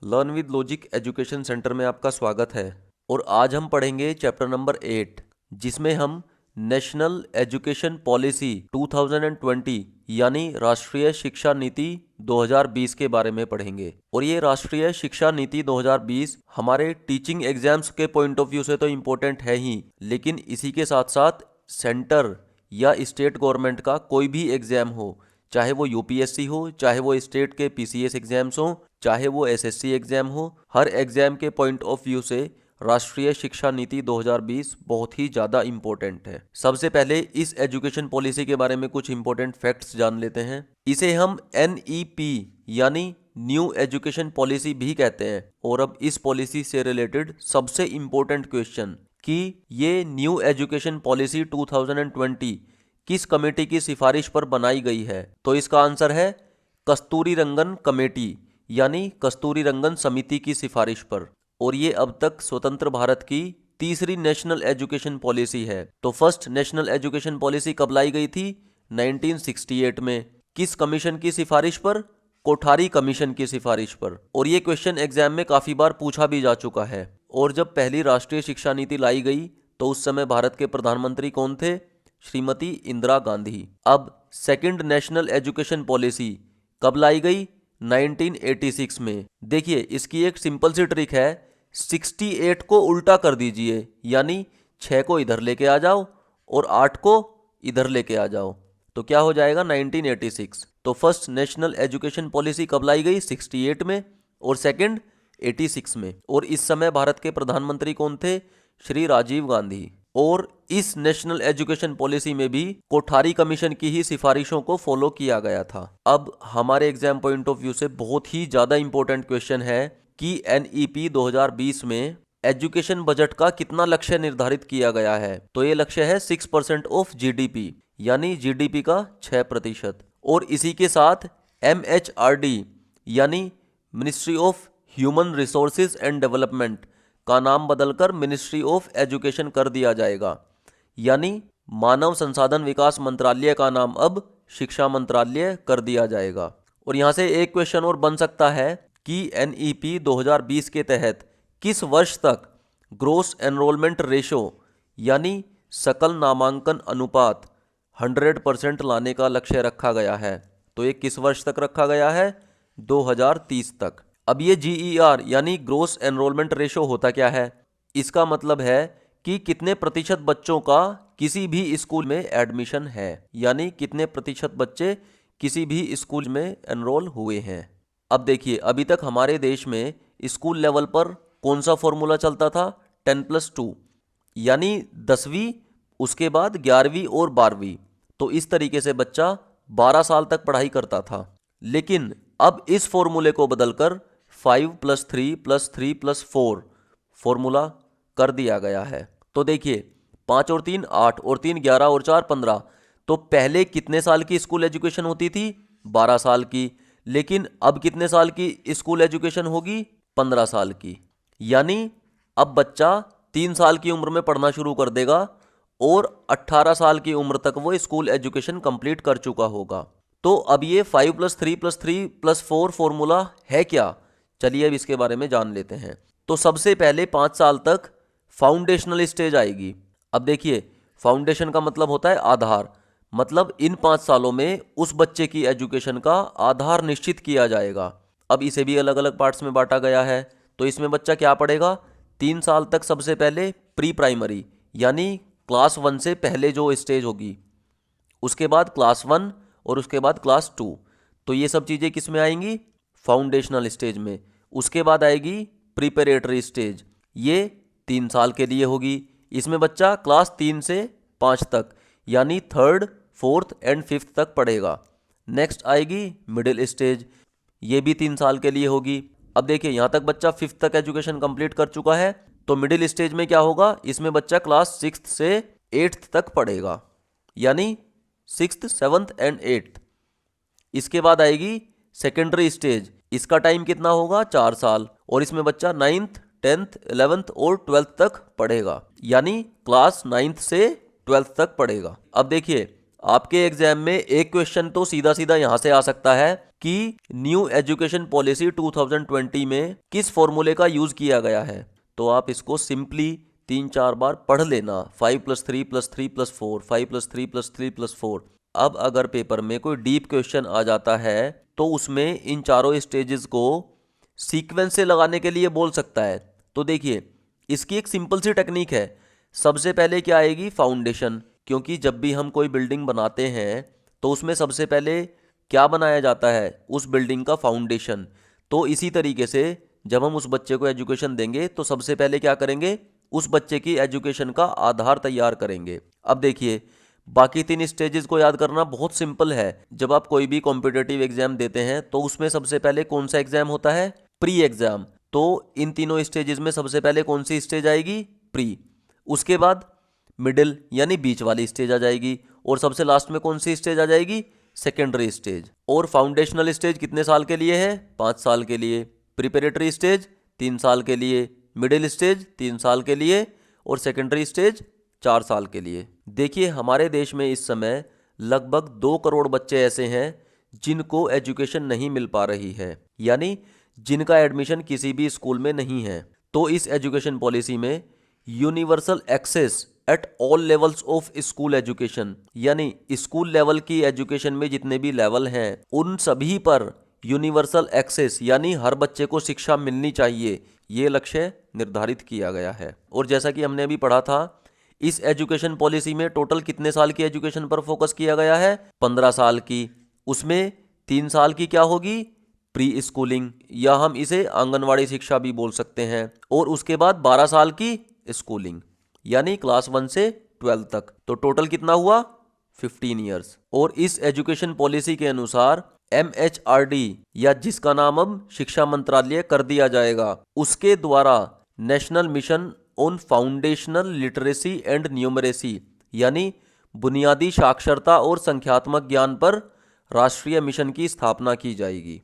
Learn with logic education centre में आपका स्वागत है। और आज हम पढ़ेंगे चैप्टर नंबर 8, जिसमें हम नेशनल एजुकेशन पॉलिसी 2020 यानी राष्ट्रीय शिक्षा नीति 2020 के बारे में पढ़ेंगे। और ये राष्ट्रीय शिक्षा नीति 2020 हमारे टीचिंग एग्जाम्स के पॉइंट ऑफ व्यू से तो इम्पोर्टेंट है ही, लेकिन इसी के साथ साथ सेंटर या स्टेट गवर्नमेंट का कोई भी एग्जाम हो, चाहे वो यूपीएससी हो, चाहे वो स्टेट के पीसीएस एग्जाम्स हो, चाहे वो एसएससी एग्जाम हो, हर एग्जाम के पॉइंट ऑफ व्यू से राष्ट्रीय शिक्षा नीति 2020 बहुत ही ज़्यादा इम्पोर्टेंट है। सबसे पहले इस एजुकेशन पॉलिसी के बारे में कुछ इम्पोर्टेंट फैक्ट्स जान लेते हैं। इसे हम एनईपी यानी न्यू एजुकेशन पॉलिसी भी कहते हैं। और अब इस पॉलिसी से रिलेटेड सबसे इम्पोर्टेंट क्वेश्चन कि ये न्यू एजुकेशन पॉलिसी 2020 किस कमेटी की सिफारिश पर बनाई गई है, तो इसका आंसर है कस्तूरीरंगन कमेटी यानी कस्तूरीरंगन समिति की सिफारिश पर। और ये अब तक स्वतंत्र भारत की तीसरी नेशनल एजुकेशन पॉलिसी है। तो फर्स्ट नेशनल एजुकेशन पॉलिसी कब लाई गई थी? 1968 में। किस कमीशन की सिफारिश पर? कोठारी कमीशन की सिफारिश पर। और ये क्वेश्चन एग्जाम में काफी बार पूछा भी जा चुका है। और जब पहली राष्ट्रीय शिक्षा नीति लाई गई तो उस समय भारत के प्रधानमंत्री कौन थे? श्रीमती इंदिरा गांधी। अब सेकंड नेशनल एजुकेशन पॉलिसी कब लाई गई? 1986 में। देखिए इसकी एक सिंपल सी ट्रिक है, 68 को उल्टा कर दीजिए, यानी 6 को इधर लेके आ जाओ और 8 को इधर लेके आ जाओ, तो क्या हो जाएगा? 1986। तो फर्स्ट नेशनल एजुकेशन पॉलिसी कब लाई गई? 68 में, और सेकंड 86 में। और इस समय भारत के प्रधानमंत्री कौन थे? श्री राजीव गांधी। और इस नेशनल एजुकेशन पॉलिसी में भी कोठारी कमीशन की ही सिफारिशों को फॉलो किया गया था। अब हमारे एग्जाम पॉइंट ऑफ व्यू से बहुत ही ज्यादा इंपॉर्टेंट क्वेश्चन है कि एनईपी 2020 में एजुकेशन बजट का कितना लक्ष्य निर्धारित किया गया है। तो ये लक्ष्य है 6% ऑफ जीडीपी, यानी जीडीपी का 6%। और इसी के साथ एमएचआरडी यानी ministry of human resources and development का नाम बदलकर मिनिस्ट्री ऑफ एजुकेशन कर दिया जाएगा, यानी मानव संसाधन विकास मंत्रालय का नाम अब शिक्षा मंत्रालय कर दिया जाएगा। और यहाँ से एक क्वेश्चन और बन सकता है कि एनईपी 2020 के तहत किस वर्ष तक ग्रोस एनरोलमेंट रेशो यानी सकल नामांकन अनुपात 100% लाने का लक्ष्य रखा गया है। तो ये किस वर्ष तक रखा गया है? 2030 तक। अब ये जीईआर यानी ग्रोस एनरोलमेंट रेशो होता क्या है? इसका मतलब है कि कितने प्रतिशत बच्चों का किसी भी स्कूल में एडमिशन है, यानी कितने प्रतिशत बच्चे किसी भी स्कूल में एनरोल हुए हैं। अब देखिए अभी तक हमारे देश में स्कूल लेवल पर कौन सा फॉर्मूला चलता था? 10+2, यानी 10वीं, उसके बाद 11वीं और 12वीं। तो इस तरीके से बच्चा 12 साल तक पढ़ाई करता था। लेकिन अब इस फॉर्मूले को बदलकर 5+3+3+4 फॉर्मूला कर दिया गया है। तो देखिए 5 और 3 8 और 3 11 और 4 15। तो पहले कितने साल की स्कूल एजुकेशन होती थी? 12 साल की। लेकिन अब कितने साल की स्कूल एजुकेशन होगी? 15 साल की। यानी अब बच्चा 3 साल की उम्र में पढ़ना शुरू कर देगा और 18 साल की उम्र तक वो स्कूल एजुकेशन कंप्लीट कर चुका होगा। तो अब ये 5+3+3+4 फॉर्मूला है क्या? चलिए अब इसके बारे में जान लेते हैं। तो सबसे पहले 5 साल तक फाउंडेशनल स्टेज आएगी। अब देखिए फाउंडेशन का मतलब होता है आधार, मतलब इन 5 सालों में उस बच्चे की एजुकेशन का आधार निश्चित किया जाएगा। अब इसे भी अलग अलग पार्ट्स में बांटा गया है। तो इसमें बच्चा क्या पढ़ेगा? 3 साल तक सबसे पहले प्री प्राइमरी यानी क्लास 1 से पहले जो स्टेज होगी, उसके बाद क्लास 1 और उसके बाद क्लास 2। तो ये सब चीज़ें किस में आएंगी? फाउंडेशनल स्टेज में। उसके बाद आएगी प्रिपरेटरी स्टेज, ये 3 साल के लिए होगी। इसमें बच्चा क्लास 3 से 5 तक यानी 3rd 4th एंड 5th तक पढ़ेगा। नेक्स्ट आएगी मिडिल स्टेज, ये भी 3 साल के लिए होगी। अब देखिए यहाँ तक बच्चा 5th तक एजुकेशन कंप्लीट कर चुका है। तो मिडिल स्टेज में क्या होगा? इसमें बच्चा क्लास 6th से 8th तक पढ़ेगा, यानी 6th 7th एंड 8th। इसके बाद आएगी सेकेंडरी स्टेज, इसका टाइम कितना होगा? 4 साल। और इसमें बच्चा 9th 10th 11th और 12th तक पढ़ेगा, यानी क्लास 9th से 12th तक पढ़ेगा। अब देखिए आपके एग्जाम में एक क्वेश्चन तो सीधा सीधा यहां से आ सकता है कि न्यू एजुकेशन पॉलिसी 2020 में किस फॉर्मूले का यूज किया गया है। तो आप इसको सिंपली 3-4 बार पढ़ लेना, 5+3+3+4, 5+3+3+4। अब अगर पेपर में कोई डीप क्वेश्चन आ जाता है तो उसमें इन चारों स्टेजेस को सीक्वेंस से लगाने के लिए बोल सकता है। तो देखिए, इसकी एक सिंपल सी टेक्निक है। सबसे पहले क्या आएगी? फाउंडेशन, क्योंकि जब भी हम कोई बिल्डिंग बनाते हैं तो उसमें सबसे पहले क्या बनाया जाता है? उस बिल्डिंग का फाउंडेशन। तो इसी तरीके से जब हम उस बच्चे को एजुकेशन देंगे तो सबसे पहले क्या करेंगे? उस बच्चे की एजुकेशन का आधार तैयार करेंगे। अब देखिए, बाकी 3 स्टेजेस को याद करना बहुत सिंपल है। जब आप कोई भी कॉम्पिटिटिव एग्जाम देते हैं तो उसमें सबसे पहले कौन सा एग्जाम होता है? Pre exam. तो इन तीनों स्टेजेस में सबसे पहले कौन सी स्टेज आएगी? प्री। उसके बाद मिडिल यानी बीच वाली स्टेज आ जाएगी, और सबसे लास्ट में कौन सी स्टेज आ जाएगी? Secondary stage. और फाउंडेशनल स्टेज कितने साल के लिए है? 5 साल के लिए। प्रिपरेटरी स्टेज 3 साल के लिए, मिडिल स्टेज 3 साल के लिए, और सेकेंडरी स्टेज 4 साल के लिए। देखिए, हमारे देश में इस समय लगभग 2 करोड़ बच्चे ऐसे हैं जिनको एजुकेशन नहीं मिल पा रही है, यानी जिनका एडमिशन किसी भी स्कूल में नहीं है। तो इस एजुकेशन पॉलिसी में universal access at all levels of school education, यानी स्कूल लेवल की एजुकेशन में जितने भी लेवल हैं उन सभी पर यूनिवर्सल एक्सेस यानी हर बच्चे को शिक्षा मिलनी चाहिए, ये लक्ष्य निर्धारित किया गया है। और जैसा कि हमने अभी पढ़ा था, इस एजुकेशन पॉलिसी में टोटल कितने साल की एजुकेशन पर फोकस किया गया है? 15 साल की। उसमें 3 साल की क्या होगी? प्री स्कूलिंग, या हम इसे आंगनवाड़ी शिक्षा भी बोल सकते हैं, और उसके बाद 12 साल की स्कूलिंग यानी क्लास 1 से 12 तक। तो टोटल कितना हुआ? 15 ईयर्स। और इस एजुकेशन पॉलिसी के अनुसार MHRD, या जिसका नाम अब शिक्षा मंत्रालय कर दिया जाएगा, उसके द्वारा national mission on foundational literacy and numeracy, यानी बुनियादी साक्षरता और संख्यात्मक ज्ञान पर राष्ट्रीय मिशन की स्थापना की जाएगी।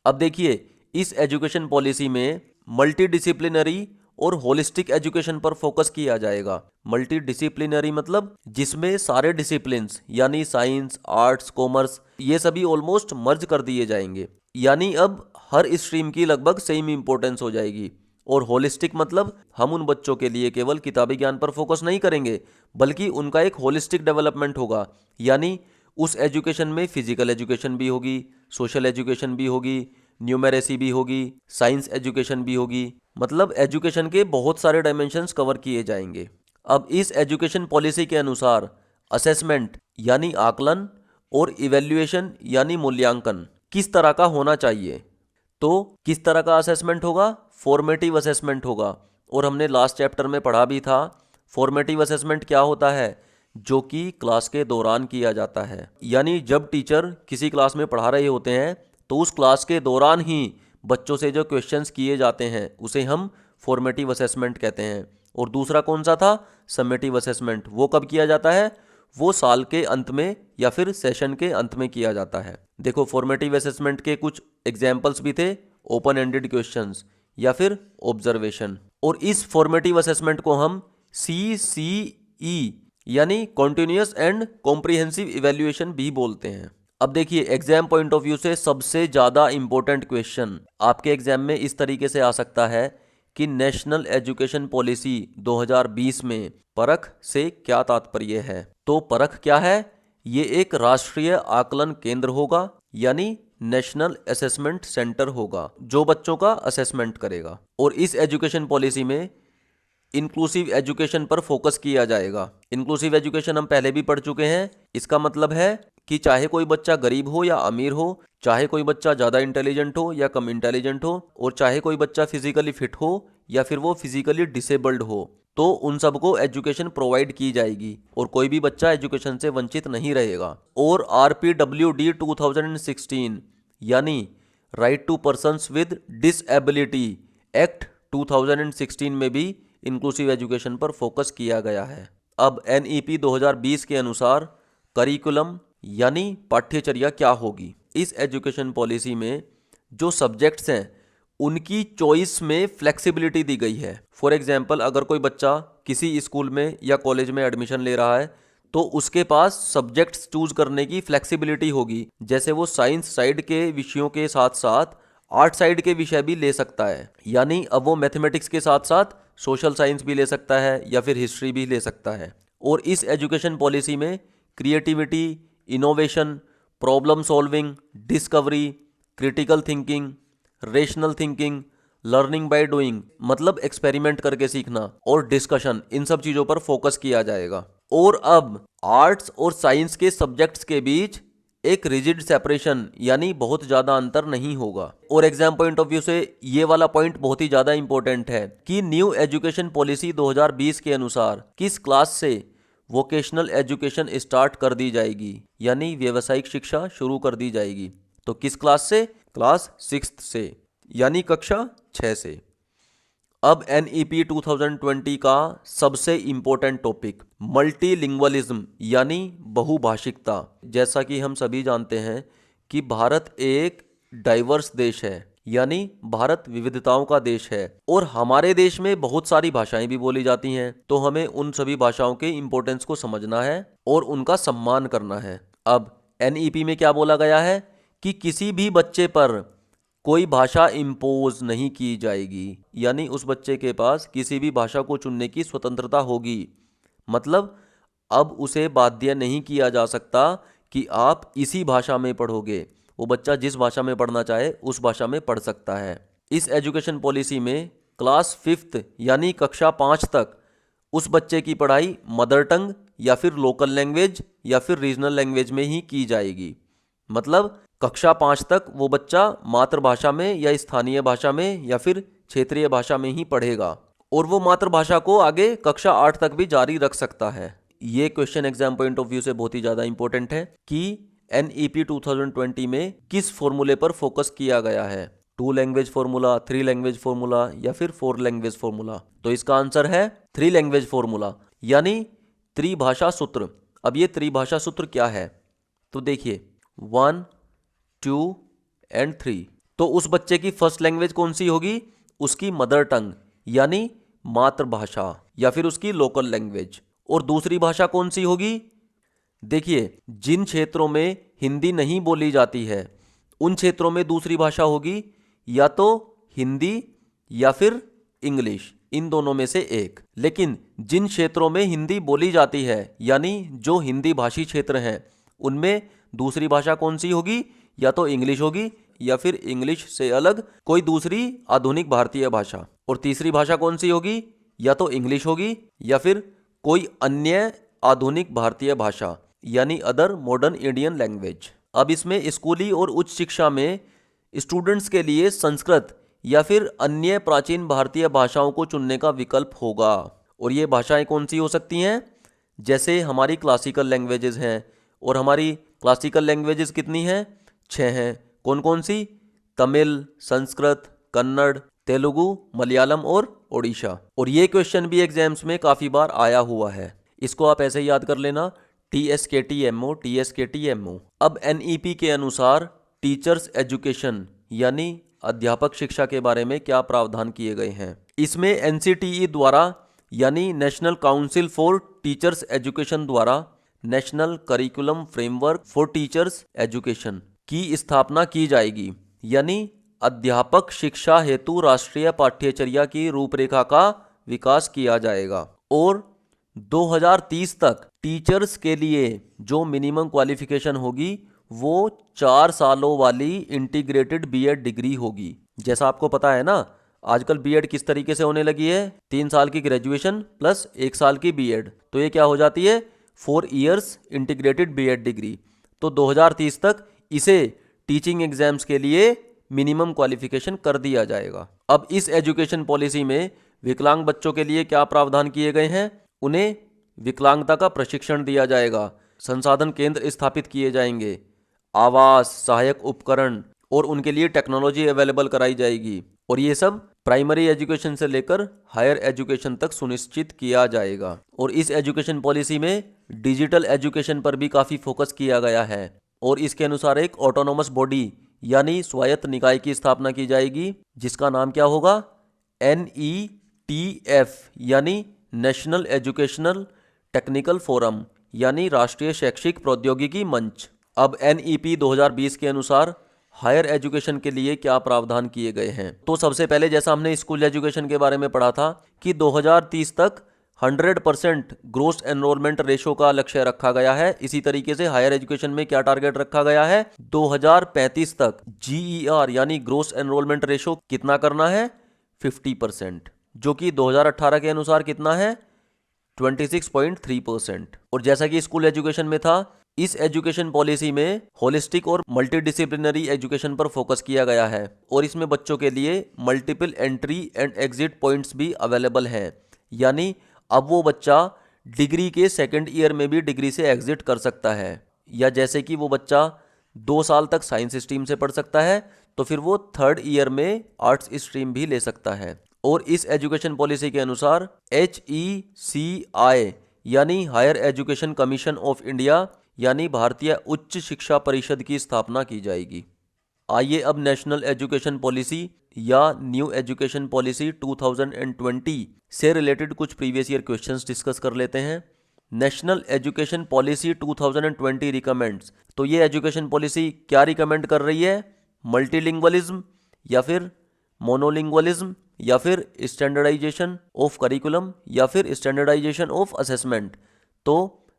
अब देखिए, इस एजुकेशन पॉलिसी में मल्टीडिसिप्लिनरी और होलिस्टिक एजुकेशन पर फोकस किया जाएगा। मल्टीडिसिप्लिनरी मतलब जिसमें सारे डिसिप्लिन्स यानी साइंस, आर्ट्स, कॉमर्स, ये सभी ऑलमोस्ट मर्ज कर दिए जाएंगे, यानी अब हर स्ट्रीम की लगभग सेम इंपॉर्टेंस हो जाएगी। और होलिस्टिक मतलब हम उन बच्चों के लिए केवल किताबी ज्ञान पर फोकस नहीं करेंगे, बल्कि उनका एक होलिस्टिक डेवलपमेंट होगा, यानी उस एजुकेशन में फिजिकल एजुकेशन भी होगी, सोशल एजुकेशन भी होगी, न्यूमेरेसी भी होगी, साइंस एजुकेशन भी होगी। मतलब एजुकेशन के बहुत सारे डायमेंशंस कवर किए जाएंगे। अब इस एजुकेशन पॉलिसी के अनुसार असेसमेंट यानी आकलन और इवैल्यूएशन यानी मूल्यांकन किस तरह का होना चाहिए। तो किस तरह का असेसमेंट होगा? फॉर्मेटिव असेसमेंट होगा। और हमने लास्ट चैप्टर में पढ़ा भी था, फॉर्मेटिव असेसमेंट क्या होता है? जो कि क्लास के दौरान किया जाता है, यानी जब टीचर किसी क्लास में पढ़ा रहे होते हैं तो उस क्लास के दौरान ही बच्चों से जो क्वेश्चंस किए जाते हैं उसे हम फॉर्मेटिव असेसमेंट कहते हैं। और दूसरा कौन सा था? Summative assessment. वो कब किया जाता है? वो साल के अंत में या फिर सेशन के अंत में किया जाता है। देखो, फॉर्मेटिव असेसमेंट के कुछ एग्जाम्पल्स भी थे, ओपन एंडेड क्वेश्चंस या फिर ऑब्जर्वेशन। और इस फॉर्मेटिव असेसमेंट को हम CCE यानी कॉन्टिन्यूस एंड कॉम्प्रिहेंसिव इवैल्यूएशन भी बोलते हैं। अब देखिए, एग्जाम पॉइंट ऑफ व्यू से सबसे ज़्यादा इंपॉर्टेंट क्वेश्चन आपके एग्जाम में इस तरीके से आ सकता है कि नेशनल एजुकेशन पॉलिसी 2020 में परख से क्या तात्पर्य है। तो परख क्या है? ये एक राष्ट्रीय आकलन केंद्र होगा, यानी नेशनल असेसमेंट सेंटर होगा जो बच्चों का असेसमेंट करेगा। और इस एजुकेशन पॉलिसी में इंक्लूसिव एजुकेशन पर फोकस किया जाएगा। इंक्लूसिव एजुकेशन हम पहले भी पढ़ चुके हैं। इसका मतलब है कि चाहे कोई बच्चा गरीब हो या अमीर हो, चाहे कोई बच्चा ज़्यादा इंटेलिजेंट हो या कम इंटेलिजेंट हो, और चाहे कोई बच्चा फिजिकली फिट हो या फिर वो फिजिकली डिसेबल्ड हो, तो उन सबको एजुकेशन प्रोवाइड की जाएगी और कोई भी बच्चा एजुकेशन से वंचित नहीं रहेगा। और RPWD 2016 यानी right to persons with disability act 2016 में भी इंक्लूसिव एजुकेशन पर फोकस किया गया है। अब NEP 2020 के अनुसार करिकुलम यानी पाठ्यचर्या क्या होगी। इस एजुकेशन पॉलिसी में जो सब्जेक्ट्स हैं उनकी चॉइस में फ्लेक्सिबिलिटी दी गई है। फॉर एग्जांपल, अगर कोई बच्चा किसी स्कूल में या कॉलेज में एडमिशन ले रहा है तो उसके पास सब्जेक्ट्स चूज करने की फ्लेक्सिबिलिटी होगी। जैसे वो साइंस साइड के विषयों के साथ साथ आर्ट साइड के विषय भी ले सकता है, यानी अब वो मैथमेटिक्स के साथ साथ सोशल साइंस भी ले सकता है या फिर हिस्ट्री भी ले सकता है। और इस एजुकेशन पॉलिसी में creativity, innovation, problem solving, discovery, critical thinking, rational thinking, learning by doing मतलब एक्सपेरिमेंट करके सीखना, और डिस्कशन, इन सब चीज़ों पर फोकस किया जाएगा। और अब आर्ट्स और साइंस के सब्जेक्ट्स के बीच एक रिजिड सेपरेशन यानी बहुत ज़्यादा अंतर नहीं होगा। और एग्जाम पॉइंट ऑफ व्यू से ये वाला पॉइंट बहुत ही ज़्यादा इंपॉर्टेंट है कि न्यू एजुकेशन पॉलिसी 2020 के अनुसार किस क्लास से वोकेशनल एजुकेशन स्टार्ट कर दी जाएगी, यानी व्यावसायिक शिक्षा शुरू कर दी जाएगी। तो किस क्लास से? क्लास 6 से, यानी कक्षा 6 से। अब NEP 2020 का सबसे इम्पोर्टेंट टॉपिक मल्टीलिंग्वलिज्म यानी बहुभाषिकता। जैसा कि हम सभी जानते हैं कि भारत एक डाइवर्स देश है, यानी भारत विविधताओं का देश है, और हमारे देश में बहुत सारी भाषाएं भी बोली जाती हैं। तो हमें उन सभी भाषाओं के इम्पोर्टेंस को समझना है और उनका सम्मान करना है। अब NEP में क्या बोला गया है कि किसी भी बच्चे पर कोई भाषा इम्पोज नहीं की जाएगी, यानी उस बच्चे के पास किसी भी भाषा को चुनने की स्वतंत्रता होगी। मतलब अब उसे बाध्य नहीं किया जा सकता कि आप इसी भाषा में पढ़ोगे। वो बच्चा जिस भाषा में पढ़ना चाहे उस भाषा में पढ़ सकता है। इस एजुकेशन पॉलिसी में क्लास 5 यानी कक्षा 5 तक उस बच्चे की पढ़ाई मदर टंग या फिर लोकल लैंग्वेज या फिर रीजनल लैंग्वेज में ही की जाएगी। मतलब कक्षा 5 तक वो बच्चा मातृभाषा में या स्थानीय भाषा में या फिर क्षेत्रीय भाषा में ही पढ़ेगा, और वो मातृभाषा को आगे कक्षा 8 तक भी जारी रख सकता है। ये question exam point of view से बहुत ही ज़्यादा इंपॉर्टेंट है कि NEP 2020 में किस फॉर्मूले पर फोकस किया गया है, 2 लैंग्वेज फॉर्मूला, 3 लैंग्वेज फॉर्मूला या फिर 4 लैंग्वेज फॉर्मूला। तो इसका आंसर है 3 लैंग्वेज फॉर्मूला, यानी त्रिभाषा सूत्र। अब ये त्रिभाषा सूत्र क्या है? तो देखिए 1, 2 एंड 3। तो उस बच्चे की फर्स्ट लैंग्वेज कौन सी होगी? उसकी मदर टंग यानी मातृभाषा या फिर उसकी लोकल लैंग्वेज। और दूसरी भाषा कौन सी होगी? देखिए, जिन क्षेत्रों में हिंदी नहीं बोली जाती है उन क्षेत्रों में दूसरी भाषा होगी या तो हिंदी या फिर इंग्लिश, इन दोनों में से एक। लेकिन जिन क्षेत्रों में हिंदी बोली जाती है यानी जो हिंदी भाषी क्षेत्र हैं उनमें दूसरी भाषा कौन सी होगी? या तो इंग्लिश होगी या फिर इंग्लिश से अलग कोई दूसरी आधुनिक भारतीय भाषा। और तीसरी भाषा कौन सी होगी? या तो इंग्लिश होगी या फिर कोई अन्य आधुनिक भारतीय भाषा, यानी अदर मॉडर्न इंडियन लैंग्वेज। अब इसमें स्कूली और उच्च शिक्षा में स्टूडेंट्स के लिए संस्कृत या फिर अन्य प्राचीन भारतीय भाषाओं को चुनने का विकल्प होगा। और ये भाषाएं कौन सी हो सकती हैं? जैसे हमारी क्लासिकल लैंग्वेजेस हैं, और हमारी क्लासिकल लैंग्वेजेस कितनी हैं? 6 हैं। कौन कौन सी? तमिल, संस्कृत, कन्नड़, तेलुगु, मलयालम और ओडिशा। और ये क्वेश्चन भी एग्जाम्स में काफ़ी बार आया हुआ है, इसको आप ऐसे ही याद कर लेना, TSKTMO TSKTMO। अब NEP के अनुसार टीचर्स एजुकेशन यानी अध्यापक शिक्षा के बारे में क्या प्रावधान किए गए हैं? इसमें NCTE द्वारा यानी national council for teachers education द्वारा national curriculum framework for teachers education की स्थापना की जाएगी, यानी अध्यापक शिक्षा हेतु राष्ट्रीय पाठ्यचर्या की रूपरेखा का विकास किया जाएगा। और 2030 तक टीचर्स के लिए जो मिनिमम क्वालिफिकेशन होगी वो 4 सालों वाली इंटीग्रेटेड BEd डिग्री होगी। जैसा आपको पता है ना, आजकल BEd किस तरीके से होने लगी है, 3 साल की ग्रेजुएशन प्लस 1 साल की BEd, तो ये क्या हो जाती है 4 इयर्स इंटीग्रेटेड BEd डिग्री। तो 2030 तक इसे टीचिंग एग्जाम्स के लिए मिनिमम क्वालिफिकेशन कर दिया जाएगा। अब इस एजुकेशन पॉलिसी में विकलांग बच्चों के लिए क्या प्रावधान किए गए हैं? उन्हें विकलांगता का प्रशिक्षण दिया जाएगा, संसाधन केंद्र स्थापित किए जाएंगे, आवास, सहायक उपकरण और उनके लिए टेक्नोलॉजी अवेलेबल कराई जाएगी। और ये सब प्राइमरी एजुकेशन से लेकर हायर एजुकेशन तक सुनिश्चित किया जाएगा। और इस एजुकेशन पॉलिसी में डिजिटल एजुकेशन पर भी काफ़ी फोकस किया गया है। और इसके अनुसार एक ऑटोनोमस बॉडी यानी स्वायत्त निकाय की स्थापना की जाएगी, जिसका नाम क्या होगा? NETF यानी नेशनल एजुकेशनल टेक्निकल फोरम, यानी राष्ट्रीय शैक्षिक प्रौद्योगिकी मंच। अब NEP 2020 के अनुसार हायर एजुकेशन के लिए क्या प्रावधान किए गए हैं। तो सबसे पहले जैसा हमने स्कूल एजुकेशन के बारे में पढ़ा था कि 2030 तक 100% ग्रोस एनरोलमेंट रेशो का लक्ष्य रखा गया है। इसी तरीके से हायर एजुकेशन में क्या टारगेट रखा गया है, 2035 तक GER यानी ग्रोस एनरोलमेंट रेशो कितना करना है, 50%, जो कि 2018 के अनुसार कितना है, 26.3%। और जैसा कि स्कूल एजुकेशन में था, इस एजुकेशन पॉलिसी में होलिस्टिक और मल्टीडिसिप्लिनरी एजुकेशन पर फोकस किया गया है और इसमें बच्चों के लिए multiple entry and exit points भी अवेलेबल हैं। यानी अब वो बच्चा डिग्री के सेकंड ईयर में भी डिग्री से एग्जिट कर सकता है, या जैसे कि वो बच्चा 2 साल तक साइंस स्ट्रीम से पढ़ सकता है तो फिर वो थर्ड ईयर में आर्ट्स स्ट्रीम भी ले सकता है। और इस एजुकेशन पॉलिसी के अनुसार HECI यानी higher education commission of India यानी भारतीय उच्च शिक्षा परिषद की स्थापना की जाएगी। आइए अब नेशनल एजुकेशन पॉलिसी या न्यू एजुकेशन पॉलिसी 2020 से रिलेटेड कुछ प्रीवियस ईयर क्वेश्चंस डिस्कस कर लेते हैं। नेशनल एजुकेशन पॉलिसी 2020 रिकमेंड्स, तो ये एजुकेशन पॉलिसी क्या रिकमेंड कर रही है, मल्टीलिंग्वलिज्म या फिर मोनोलिंग्वलिज्म या फिर स्टैंडर्डाइजेशन ऑफ करिकुलम या फिर स्टैंडर्डाइजेशन ऑफ असेसमेंट। तो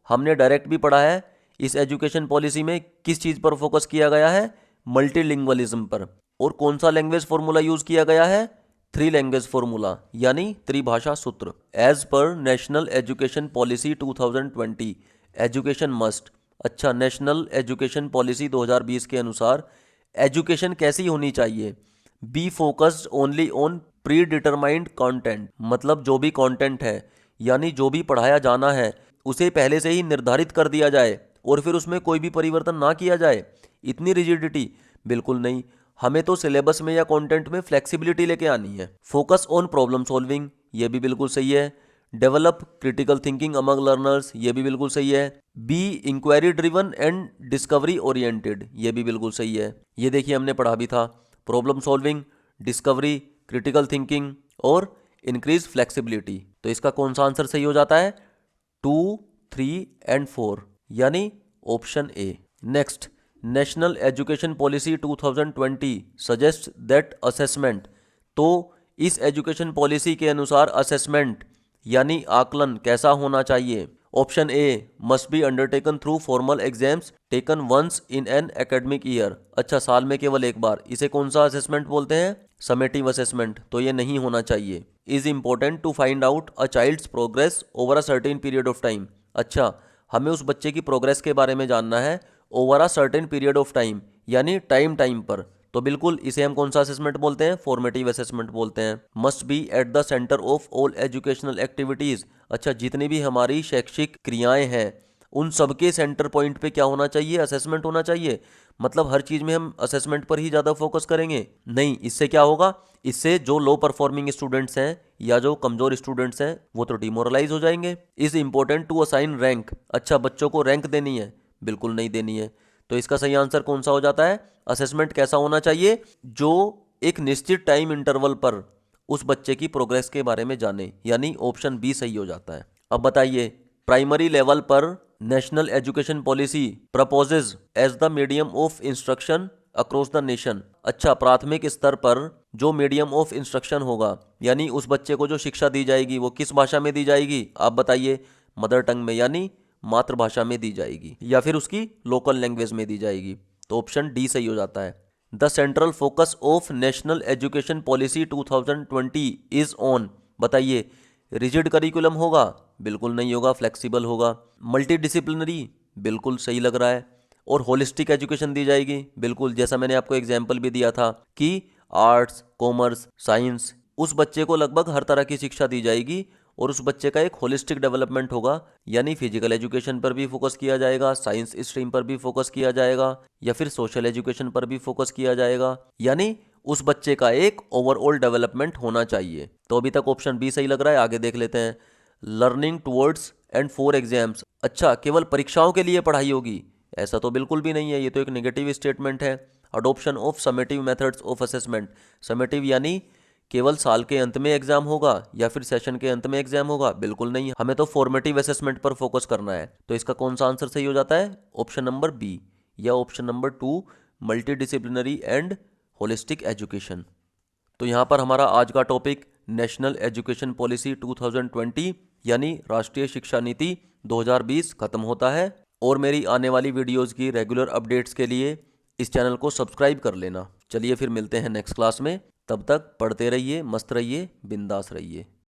हमने डायरेक्ट भी पढ़ा है इस एजुकेशन पॉलिसी में किस चीज़ पर फोकस किया गया है, मल्टीलिंग्वलिज्म पर। और कौन सा लैंग्वेज फॉर्मूला यूज किया गया है, 3 लैंग्वेज फॉर्मूला यानी त्रिभाषा सूत्र। As per national education policy 2020 education must. अच्छा, नेशनल एजुकेशन पॉलिसी 2020 के अनुसार एजुकेशन कैसी होनी चाहिए, be focused only on predetermined content, मतलब जो भी कंटेंट है यानी जो भी पढ़ाया जाना है उसे पहले से ही निर्धारित कर दिया जाए और फिर उसमें कोई भी परिवर्तन ना किया जाए। इतनी रिजिडिटी बिल्कुल नहीं, हमें तो सिलेबस में या कंटेंट में फ्लेक्सिबिलिटी लेके आनी है। फोकस ऑन प्रॉब्लम सॉल्विंग, ये भी बिल्कुल सही है। Develop critical thinking among learners, ये भी बिल्कुल सही है। Be inquiry driven and discovery oriented, ये भी बिल्कुल सही है। ये देखिए हमने पढ़ा भी था, problem solving, discovery, critical thinking और इंक्रीज फ्लेक्सिबिलिटी। तो इसका कौन सा आंसर सही हो जाता है, 2, 3 एंड 4 यानी option A. Next, national education policy 2020 suggest that assessment, तो इस एजुकेशन पॉलिसी के अनुसार असेसमेंट यानी आकलन कैसा होना चाहिए। Option A, must be undertaken through formal exams taken once in an academic year. अच्छा, साल में केवल एक बार, इसे कौन सा असेसमेंट बोलते हैं, समेटिव असेसमेंट, तो ये नहीं होना चाहिए। Is important to find out a child's progress over a certain period of time. अच्छा, हमें उस बच्चे की प्रोग्रेस के बारे में जानना है over a certain period of time यानी टाइम पर, तो बिल्कुल इसे हम कौन सा असेसमेंट बोलते हैं, फॉर्मेटिव असेसमेंट बोलते हैं। Must be at the centre of all educational activities. अच्छा, जितनी भी हमारी शैक्षिक क्रियाएं हैं उन सबके सेंटर पॉइंट पे क्या होना चाहिए, असेसमेंट होना चाहिए। मतलब हर चीज में हम असेसमेंट पर ही ज्यादा फोकस करेंगे नहीं, इससे क्या होगा, इससे जो लो परफॉर्मिंग स्टूडेंट्स हैं या जो कमजोर स्टूडेंट्स हैं वो तो डिमोरलाइज हो जाएंगे। Is important to assign rank, अच्छा बच्चों को रैंक देनी है, बिल्कुल नहीं देनी है। तो इसका सही आंसर कौन सा हो जाता है, असेसमेंट कैसा होना चाहिए, जो एक निश्चित टाइम इंटरवल पर उस बच्चे की प्रोग्रेस के बारे में जाने, यानी ऑप्शन बी सही हो जाता है। अब बताइए, प्राइमरी लेवल पर national education policy proposes as the medium of instruction across the nation. अच्छा, प्राथमिक स्तर पर जो मीडियम ऑफ इंस्ट्रक्शन होगा यानी उस बच्चे को जो शिक्षा दी जाएगी वो किस भाषा में दी जाएगी, आप बताइए, मदर टंग में यानी मातृभाषा में दी जाएगी या फिर उसकी लोकल लैंग्वेज में दी जाएगी। तो ऑप्शन डी सही हो जाता है। The central focus of national education policy 2020 is on, बताइए, रिजिड करिकुलम होगा, बिल्कुल नहीं होगा, फ्लेक्सिबल होगा। मल्टीडिसिप्लिनरी, बिल्कुल सही लग रहा है। और होलिस्टिक एजुकेशन दी जाएगी, बिल्कुल, जैसा मैंने आपको एग्जाम्पल भी दिया था कि आर्ट्स, कॉमर्स, साइंस, उस बच्चे को लगभग हर तरह की शिक्षा दी जाएगी और उस बच्चे का एक होलिस्टिक डेवलपमेंट होगा, यानी फिजिकल एजुकेशन पर भी फोकस किया जाएगा, साइंस स्ट्रीम पर भी फोकस किया जाएगा या फिर सोशल एजुकेशन पर भी फोकस किया जाएगा, यानी उस बच्चे का एक ओवरऑल डेवलपमेंट होना चाहिए। तो अभी तक ऑप्शन बी सही लग रहा है, आगे देख लेते हैं। Learning towards and for exams, अच्छा केवल परीक्षाओं के लिए पढ़ाई होगी, ऐसा तो बिल्कुल भी नहीं है, ये तो एक नेगेटिव स्टेटमेंट है। Adoption of summative methods of assessment, summative यानी केवल साल के अंत में एग्जाम होगा या फिर सेशन के अंत में एग्जाम होगा? बिल्कुल नहीं, हमें तो फॉर्मेटिव असेसमेंट पर फोकस करना है। तो इसका कौन सा आंसर सही हो जाता है? ऑप्शन नंबर बी या option number 2, multi disciplinary and holistic education. तो यहाँ पर हमारा आज का टॉपिक नेशनल एजुकेशन पॉलिसी 2020 यानी राष्ट्रीय शिक्षा नीति 2020 खत्म होता है। और मेरी आने वाली वीडियोस की रेगुलर अपडेट्स के लिए इस चैनल को सब्सक्राइब कर लेना। चलिए फिर मिलते हैं नेक्स्ट क्लास में, तब तक पढ़ते रहिए, मस्त रहिए, बिंदास रहिए।